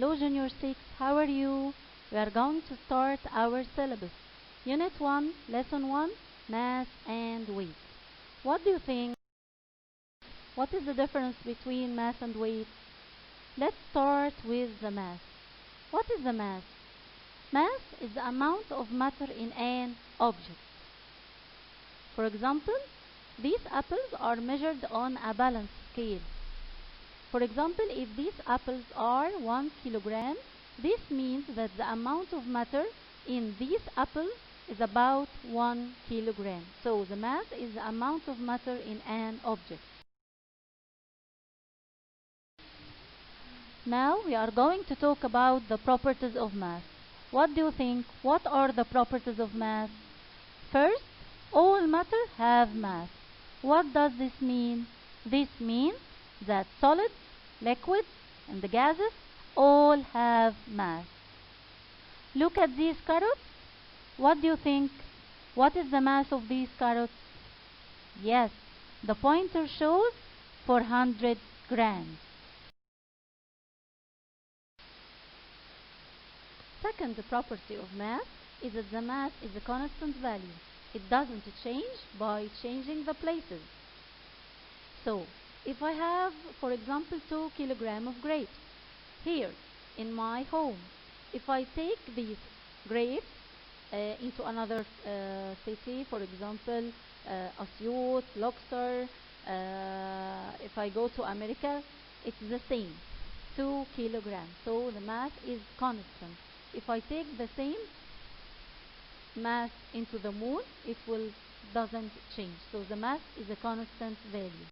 Hello Junior 6, how are you? We are going to start our syllabus. Unit 1, Lesson 1, Mass and Weight. What do you think? What is the difference between mass and weight? Let's start with the mass. What is the mass? Mass is the amount of matter in an object. For example, these apples are measured on a balance scale. For example, if these apples are 1 kilogram, this means that the amount of matter in these apples is about 1 kilogram. So the mass is the amount of matter in an object. Now we are going to talk about the properties of mass. What do you think? What are the properties of mass? First, all matter have mass. What does this mean? This means that solids, liquids, and the gases all have mass. Look at these carrots. What do you think? What is the mass of these carrots? Yes, the pointer shows 400 grams. Second property of mass is that the mass is a constant value. It doesn't change by changing the places. So, if I have, for example, 2 kilograms of grapes here in my home, if I take these grapes into another city, for example, Asyut, Luxor, if I go to America, it's the same, 2 kilograms. So the mass is constant. If I take the same mass into the moon, it doesn't change. So the mass is a constant value.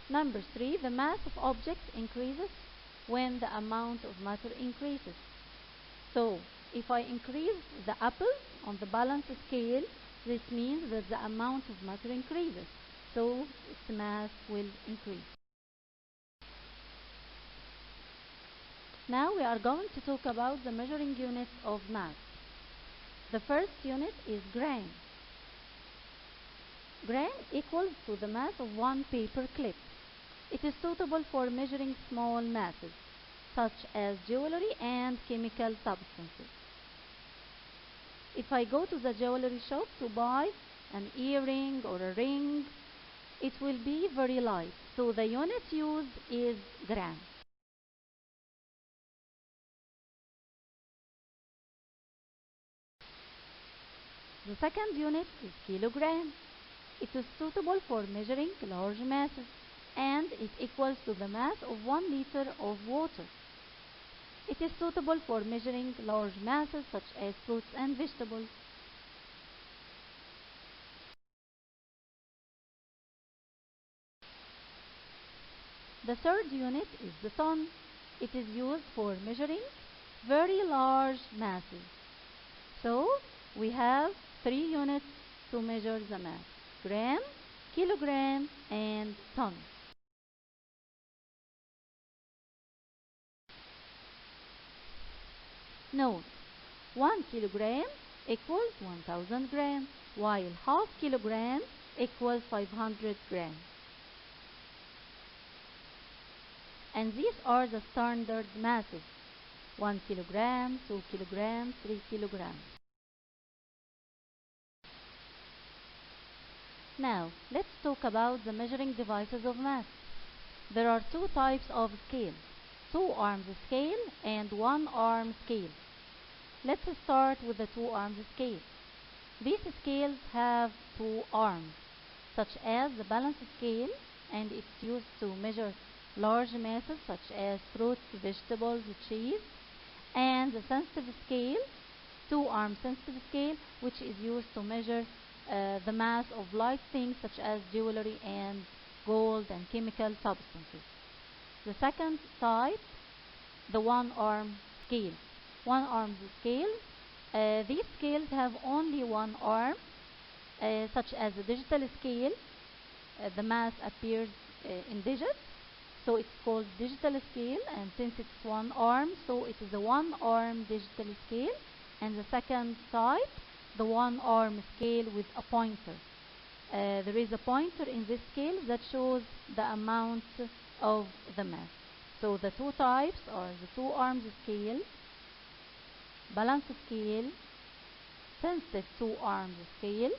Number 3, the mass of objects increases when the amount of matter increases. So if I increase the apples on the balance scale, this means that the amount of matter increases. So its mass will increase. Now we are going to talk about the measuring units of mass. The first unit is gram. Gram equals to the mass of 1 paper clip. It is suitable for measuring small masses, such as jewelry and chemical substances. If I go to the jewelry shop to buy an earring or a ring, it will be very light, so the unit used is gram. The second unit is kilogram. It is suitable for measuring large masses, and it equals to the mass of 1 liter of water. It is suitable for measuring large masses such as fruits and vegetables. The third unit is the ton. It is used for measuring very large masses. So we have 3 units to measure the mass: gram, kilogram, and ton. Note, 1 kilogram equals 1000 grams, while half kilogram equals 500 grams. And these are the standard masses: 1 kilogram, 2 kilograms, 3 kilograms. Now, let's talk about the measuring devices of mass. There are 2 types of scales: 2-armed scale and 1-arm scale. Let's start with the 2-armed scale. These scales have 2 arms, such as the balance scale, and it's used to measure large masses such as fruits, vegetables, cheese, and the sensitive scale, 2-arm sensitive scale, which is used to measure the mass of light things such as jewelry and gold and chemical substances. The second type, the 1-arm scale. 1-arm scales. These scales have only 1 arm, such as the digital scale. The mass appears in digits, so it's called digital scale, and since it's 1 arm, so it is a 1-arm digital scale. And the second type, the 1-arm scale with a pointer. There is a pointer in this scale that shows the amount of the mass. So the two types are the two arms scale, balance scale, sensitive two arms scale,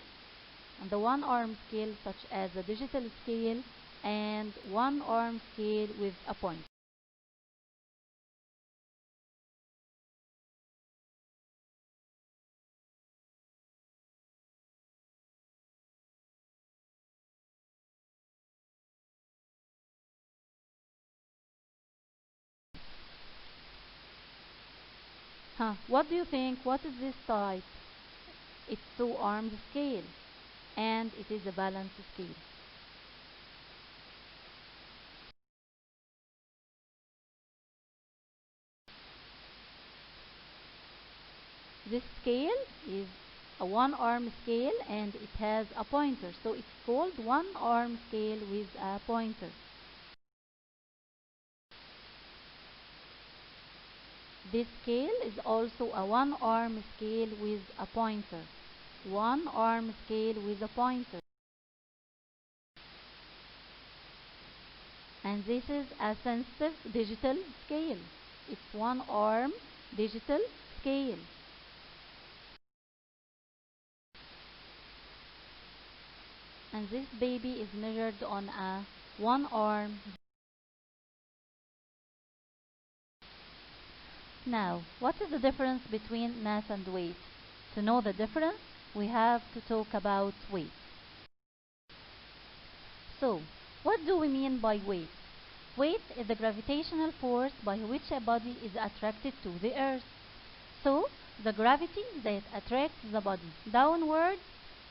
and the one arm scale such as the digital scale and one arm scale with a point. What do you think? What is this type? It's two arms scale and it is a balance scale. This scale is a one arm scale and it has a pointer, so it's called one arm scale with a pointer. This scale is also a one arm scale with a pointer. One arm scale with a pointer. And this is a sensitive digital scale. It's one arm digital scale. And this baby is measured on a one arm. Now, what is the difference between mass and weight? To know the difference, we have to talk about weight. So, what do we mean by weight? Weight is the gravitational force by which a body is attracted to the earth. So, the gravity that attracts the body downward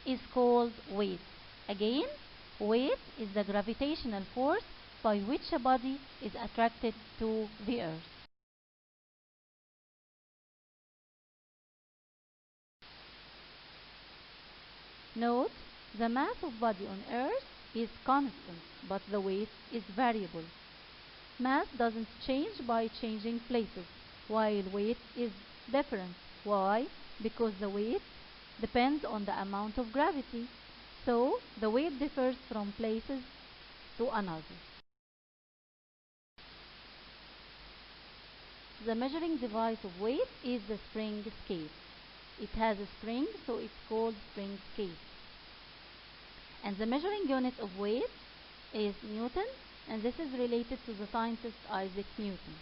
is called weight. Again, weight is the gravitational force by which a body is attracted to the earth. Note, the mass of body on earth is constant, but the weight is variable. Mass doesn't change by changing places, while weight is different. Why? Because the weight depends on the amount of gravity. So, the weight differs from places to another. The measuring device of weight is the spring scale. It has a spring, so it's called spring scale. And the measuring unit of weight is Newton, and this is related to the scientist Isaac Newton.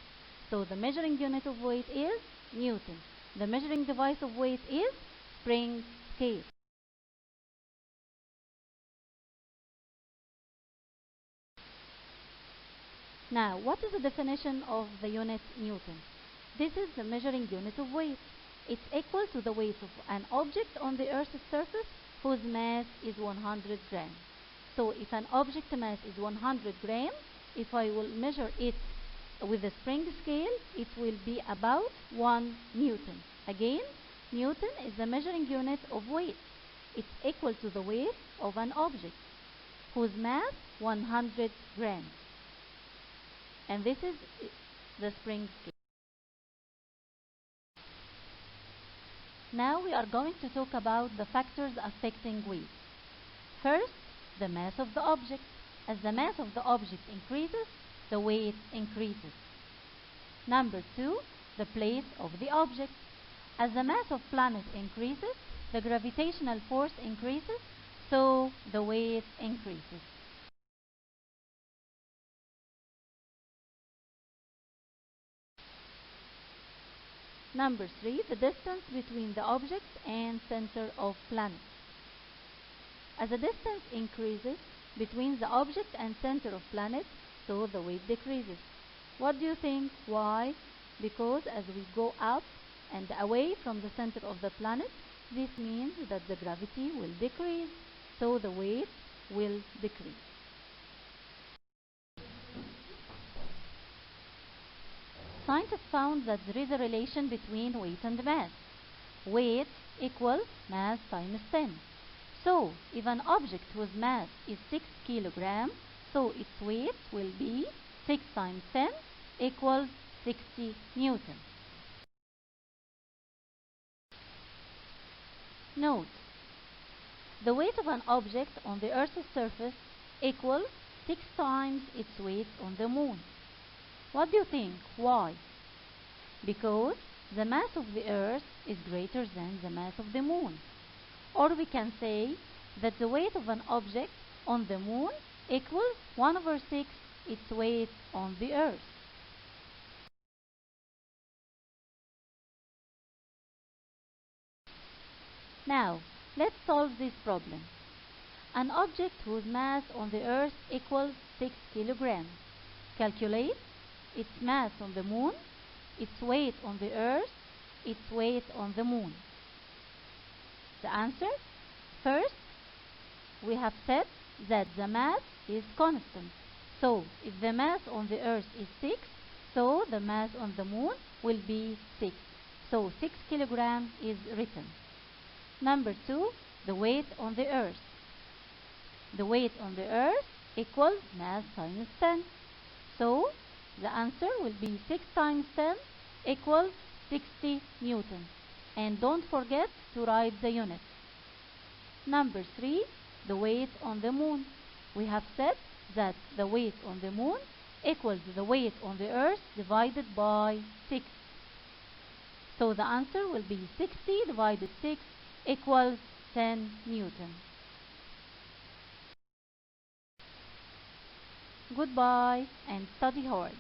So the measuring unit of weight is Newton. The measuring device of weight is spring scale. Now, what is the definition of the unit Newton? This is the measuring unit of weight. It's equal to the weight of an object on the Earth's surface whose mass is 100 grams. So if an object mass is 100 grams, if I will measure it with a spring scale, it will be about 1 Newton. Again, Newton is the measuring unit of weight. It's equal to the weight of an object whose mass 100 grams. And this is the spring scale. Now we are going to talk about the factors affecting weight. First, the mass of the object. As the mass of the object increases, the weight increases. Number 2, the place of the object. As the mass of planet increases, the gravitational force increases, so the weight increases. Number 3, the distance between the object and center of planet. As the distance increases between the object and center of planet, so the weight decreases. What do you think? Why? Because as we go up and away from the center of the planet, this means that the gravity will decrease, so the weight will decrease. Scientists found that there is a relation between weight and mass. Weight equals mass times 10. So, if an object whose mass is 6 kilograms, so its weight will be 6 times 10 equals 60 Newton. Note, the weight of an object on the Earth's surface equals 6 times its weight on the Moon. What do you think? Why? Because the mass of the Earth is greater than the mass of the Moon. Or we can say that the weight of an object on the Moon equals 1/6 its weight on the Earth. Now, let's solve this problem. An object whose mass on the Earth equals 6 kilograms. Calculate its mass on the Moon, its weight on the Earth, its weight on the Moon. The answer? First, we have said that the mass is constant. So, if the mass on the Earth is 6, so the mass on the Moon will be 6. So, 6 kilograms is written. Number 2, the weight on the Earth. The weight on the Earth equals mass times 10. So, the answer will be 6 times 10 equals 60 newtons. And don't forget to write the units. Number 3, the weight on the Moon. We have said that the weight on the Moon equals the weight on the Earth divided by 6. So the answer will be 60 divided 6 equals 10 newtons. Goodbye and study hard.